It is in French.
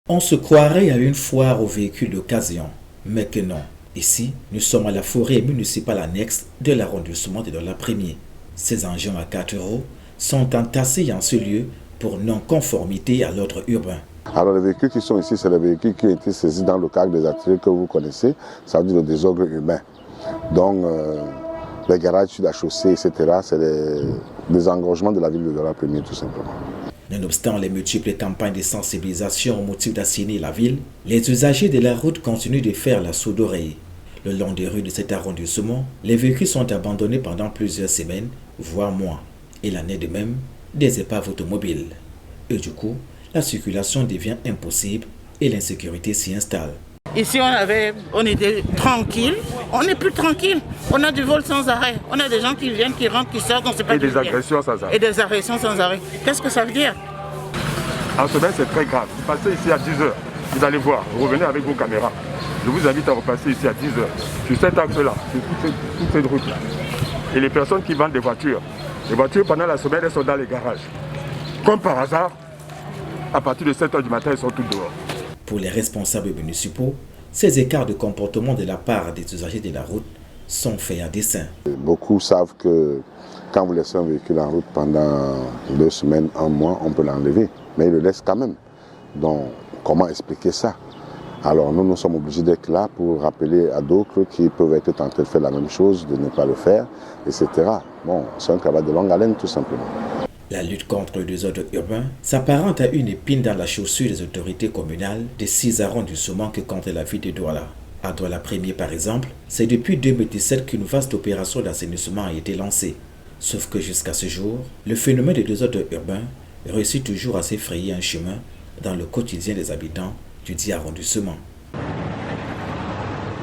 On se croirait à une foire aux véhicules d'occasion, mais que non. Ici, nous sommes à la forêt municipale annexe de l'arrondissement de Douala-Premier. Ces engins à 4 roues sont entassés en ce lieu pour non-conformité à l'ordre urbain. Alors les véhicules qui sont ici, c'est les véhicules qui ont été saisis dans le cadre des ateliers que vous connaissez, ça veut dire le désordre urbain. Donc les garages sur la chaussée, etc., c'est des engorgements de la ville de Douala-Premier tout simplement. Nonobstant les multiples campagnes de sensibilisation au motif d'assainir la ville, les usagers de la route continuent de faire la sourde oreille. Le long des rues de cet arrondissement, les véhicules sont abandonnés pendant plusieurs semaines, voire mois. Il en est de même des épaves automobiles. Et du coup, la circulation devient impossible et l'insécurité s'y installe. Ici, on était tranquille, on n'est plus tranquille. On a du vol sans arrêt. On a des gens qui viennent, qui rentrent, qui sortent, on ne sait pas. Et des agressions sans arrêt. Et des agressions sans arrêt. Qu'est-ce que ça veut dire? En semaine, c'est très grave. Vous passez ici à 10h, vous allez voir, vous revenez avec vos caméras. Je vous invite à repasser ici à 10h, sur cet axe-là, sur toute cette route-là. Et les personnes qui vendent des voitures, les voitures pendant la semaine, elles sont dans les garages. Comme par hasard, à partir de 7h du matin, elles sont toutes dehors. Pour les responsables municipaux, ces écarts de comportement de la part des usagers de la route sont faits à dessein. Beaucoup savent que quand vous laissez un véhicule en route pendant 2 semaines, 1 mois, on peut l'enlever. Mais ils le laissent quand même. Donc, comment expliquer ça? Alors nous sommes obligés d'être là pour rappeler à d'autres qui peuvent être tentés de faire la même chose, de ne pas le faire, etc. Bon, c'est un travail de longue haleine tout simplement. La lutte contre le désordre urbain s'apparente à une épine dans la chaussure des autorités communales des 6 arrondissements que compte la ville de Douala. À Douala-Premier par exemple, c'est depuis 2017 qu'une vaste opération d'assainissement a été lancée. Sauf que jusqu'à ce jour, le phénomène de désordre urbain réussit toujours à s'effrayer un chemin dans le quotidien des habitants du dit arrondissement.